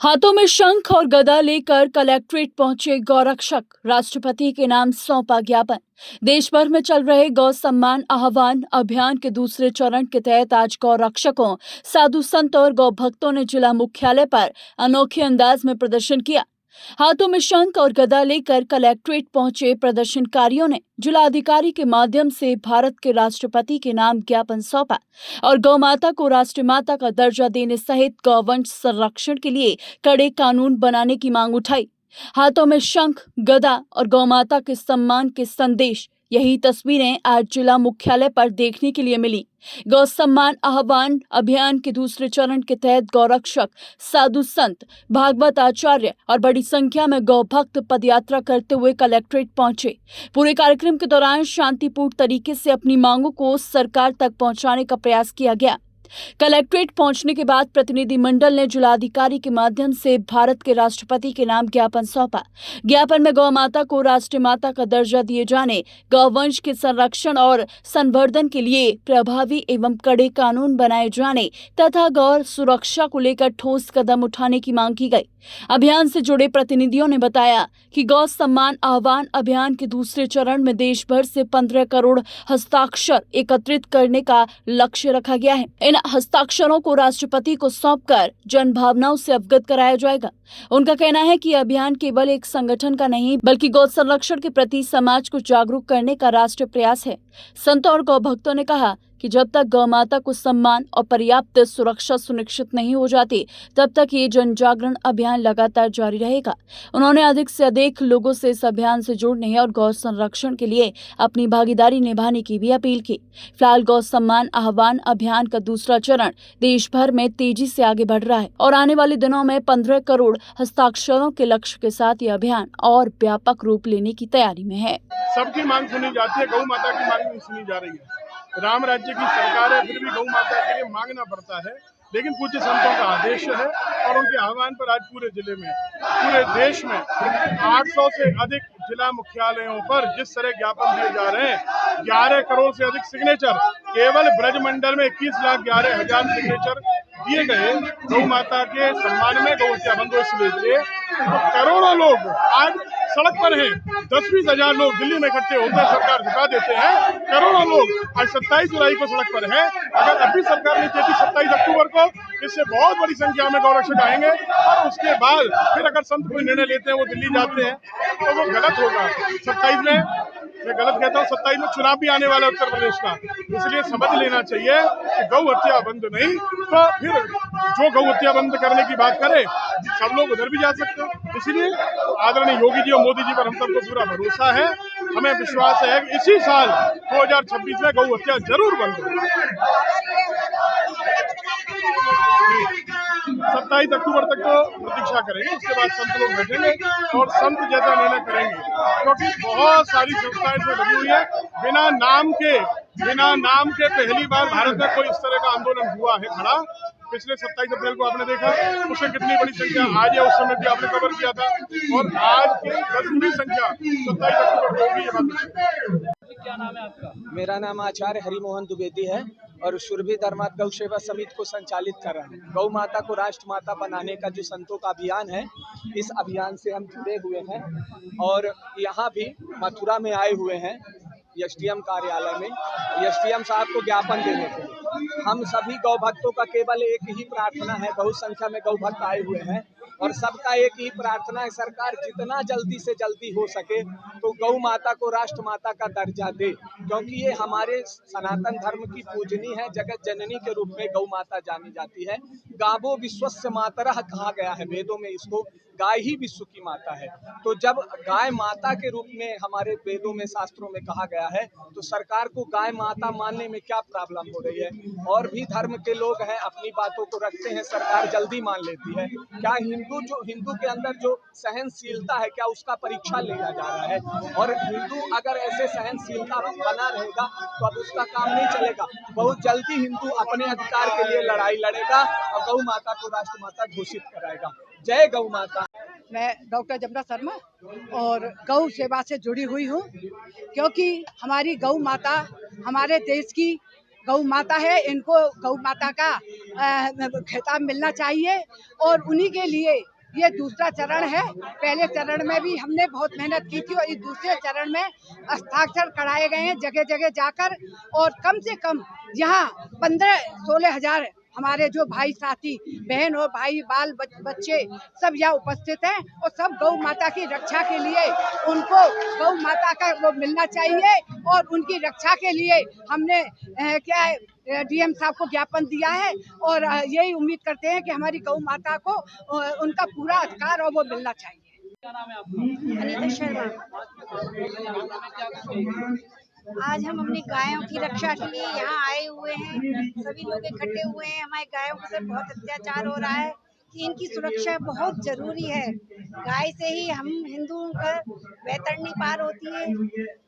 हाथों में शंख और गदा लेकर कलेक्ट्रेट पहुंचे गौरक्षक। राष्ट्रपति के नाम सौंपा ज्ञापन। देश भर में चल रहे गौ सम्मान आह्वान अभियान के दूसरे चरण के तहत आज गौरक्षकों, साधु संत और गौ भक्तों ने जिला मुख्यालय पर अनोखे अंदाज में प्रदर्शन किया। हाथों में शंख और गदा लेकर कलेक्ट्रेट पहुंचे प्रदर्शनकारियों ने जिलाधिकारी के माध्यम से भारत के राष्ट्रपति के नाम ज्ञापन सौंपा और गौ माता को राष्ट्रमाता का दर्जा देने सहित गौवंश संरक्षण के लिए कड़े कानून बनाने की मांग उठाई। हाथों में शंख, गदा और गौ माता के सम्मान के संदेश, यही तस्वीरें आज जिला मुख्यालय पर देखने के लिए मिली। गौ सम्मान आह्वान अभियान के दूसरे चरण के तहत गौरक्षक, साधु संत, भागवत आचार्य और बड़ी संख्या में गौ भक्त पदयात्रा करते हुए कलेक्ट्रेट पहुंचे। पूरे कार्यक्रम के दौरान शांतिपूर्ण तरीके से अपनी मांगों को सरकार तक पहुंचाने का प्रयास किया गया। कलेक्ट्रेट पहुंचने के बाद प्रतिनिधि मंडल ने जिलाधिकारी के माध्यम से भारत के राष्ट्रपति के नाम ज्ञापन सौंपा। ज्ञापन में गौ माता को राष्ट्रीय माता का दर्जा दिए जाने, गौवंश के संरक्षण और संवर्धन के लिए प्रभावी एवं कड़े कानून बनाए जाने तथा गौ सुरक्षा को लेकर ठोस कदम उठाने की मांग की गई। अभियान से जुड़े प्रतिनिधियों ने बताया कि गौ सम्मान आह्वान अभियान के दूसरे चरण में देश भर से 15 करोड़ हस्ताक्षर एकत्रित करने का लक्ष्य रखा गया है। इन हस्ताक्षरों को राष्ट्रपति को सौंपकर जन भावनाओं से अवगत कराया जाएगा। उनका कहना है कि अभियान केवल एक संगठन का नहीं बल्कि गौ संरक्षण के प्रति समाज को जागरूक करने का राष्ट्रीय प्रयास है। संतों और गौ भक्तों ने कहा कि जब तक गौ माता को सम्मान और पर्याप्त सुरक्षा सुनिश्चित नहीं हो जाती, तब तक ये जन जागरण अभियान लगातार जारी रहेगा। उन्होंने अधिक से अधिक लोगों से इस अभियान से जुड़ने और गौ संरक्षण के लिए अपनी भागीदारी निभाने की भी अपील की। फिलहाल गौ सम्मान आह्वान अभियान का दूसरा चरण देश भर में तेजी से आगे बढ़ रहा है और आने वाले दिनों में 15 करोड़ हस्ताक्षरों के लक्ष्य के साथ ये अभियान और व्यापक रूप लेने की तैयारी में है। सबकी मांग सुनी जाती है, गौ माता की मांग नहीं सुनी जा रही है। राम राज्य की सरकार है, फिर भी गौ माता के लिए मांगना पड़ता है। लेकिन पूज्य संतों का आदेश है और उनके आह्वान पर आज पूरे जिले में, पूरे देश में 800 से अधिक जिला मुख्यालयों पर जिस तरह ज्ञापन दिए जा रहे हैं, 11 करोड़ से अधिक सिग्नेचर केवल ब्रजमंडल में 21,11,000 सिग्नेचर दिए गए गौ माता के सम्मान में, गौ हत्या बंद इसलिए करोड़ों लोग आज सड़क पर हैं। 10-20 हजार लोग दिल्ली में इकट्ठे होते हैं, सरकार झुका देते हैं। करोड़ों लोग आज 27 जुलाई को सड़क पर हैं। अगर अभी सरकार नहीं चाहती 27 अक्टूबर को, इससे बहुत बड़ी संख्या में गौरक्षक आएंगे और उसके बाद फिर अगर संत कोई निर्णय लेते हैं, वो दिल्ली जाते हैं, तो वो गलत होगा। 27 में, मैं गलत कहता हूँ, 27 में चुनाव भी आने वाला है उत्तर प्रदेश का, इसलिए समझ लेना चाहिए कि गौ हत्या बंद नहीं, तो फिर जो गौ हत्या बंद करने की बात करे, सब लोग उधर भी जा सकते हैं। इसलिए आदरणीय योगी जी और मोदी जी पर हम सबको पूरा भरोसा है। हमें विश्वास है कि इसी साल 2026 में गौ हत्या जरूर बंद होगी। 27 अक्टूबर तक तो प्रतीक्षा करेंगे, उसके बाद संत लोग बैठेंगे और संत जैसा निर्णय करेंगे, क्योंकि बहुत सारी संस्थाएं इसमें लगी हुई है। बिना नाम के पहली बार भारत में कोई इस तरह का आंदोलन हुआ है खड़ा। पिछले 27 अप्रैल को आपने देखा, उससे कितनी बड़ी संख्या आज है, उस समय भी आपने कवर किया था, और आज की 10 संख्या 27 अक्टूबर को होगी। ये बात क्या नाम है आपका? मेरा नाम आचार्य हरिमोहन द्विवेदी है और सुरभि धर्मार्थ गौ सेवा समिति को संचालित कर रहा है। गौ माता को राष्ट्र माता बनाने का जो संतों का अभियान है, इस अभियान से हम जुड़े हुए हैं और यहाँ भी मथुरा में आए हुए हैं एसडीएम कार्यालय में, एसडीएम साहब को ज्ञापन देने के लिए। हम सभी गौ भक्तों का केवल एक ही प्रार्थना है, बहुत संख्या में गौ भक्त आए हुए हैं और सबका एक ही प्रार्थना है, सरकार जितना जल्दी से जल्दी हो सके तो गौ माता को राष्ट्र माता का दर्जा दे, क्योंकि ये हमारे सनातन धर्म की पूजनी है। जगत जननी के रूप में गौ माता जानी जाती है। गावो विश्वस्य मातरः कहा गया है वेदों में, इसको गाय ही विश्व की माता है। तो जब गाय माता के रूप में हमारे वेदों में, शास्त्रों में कहा गया है, तो सरकार को गाय माता मानने में क्या प्रॉब्लम हो रही है? और भी धर्म के लोग हैं, अपनी बातों को रखते हैं, सरकार जल्दी मान लेती है। क्या हिंदू के अंदर जो सहनशीलता है, क्या उसका परीक्षा लिया जा रहा है? और हिंदू अगर ऐसे सहनशीलता बना रहेगा तो अब उसका काम नहीं चलेगा। बहुत जल्दी हिंदू अपने अधिकार के लिए लड़ाई लड़ेगा और गौ माता को राष्ट्र माता घोषित कराएगा। जय गौ माता। मैं डॉक्टर जमुना शर्मा और गौ सेवा से जुड़ी हुई हूँ, क्योंकि हमारी गौ माता हमारे देश की गौ माता है। इनको गौ माता का खिताब मिलना चाहिए और उन्हीं के लिए ये दूसरा चरण है। पहले चरण में भी हमने बहुत मेहनत की थी और इस दूसरे चरण में हस्ताक्षर कराए गए हैं जगह जगह जाकर, और कम से कम यहाँ 15-16 हजार हमारे जो भाई साथी बहन और भाई बाल बच्चे सब यहाँ उपस्थित हैं, और सब गौ माता की रक्षा के लिए उनको गौ माता का वो मिलना चाहिए, और उनकी रक्षा के लिए हमने क्या है डीएम साहब को ज्ञापन दिया है, और यही उम्मीद करते हैं कि हमारी गौ माता को उनका पूरा अधिकार और वो मिलना चाहिए। अनीता शर्मा। आज हम अपनी गायों की रक्षा के लिए यहाँ आए हुए हैं। सभी लोग इकट्ठे हुए हैं। हमारी गायों से बहुत अत्याचार हो रहा है कि इनकी सुरक्षा बहुत जरूरी है। गाय से ही हम हिंदुओं का वैतरणी पार होती है,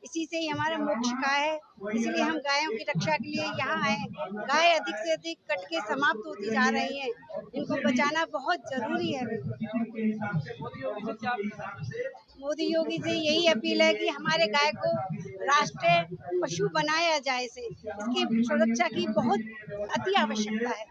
इसी से ही हमारा मोक्ष का है। इसलिए हम गायों की रक्षा के लिए यहाँ आए। गाय अधिक से अधिक कट के समाप्त होती जा रही हैं, इनको बचाना बहुत जरूरी है। मोदी योगी से यही अपील है कि हमारे गाय को राष्ट्रीय पशु बनाया जाए। इसकी सुरक्षा की बहुत अति आवश्यकता है।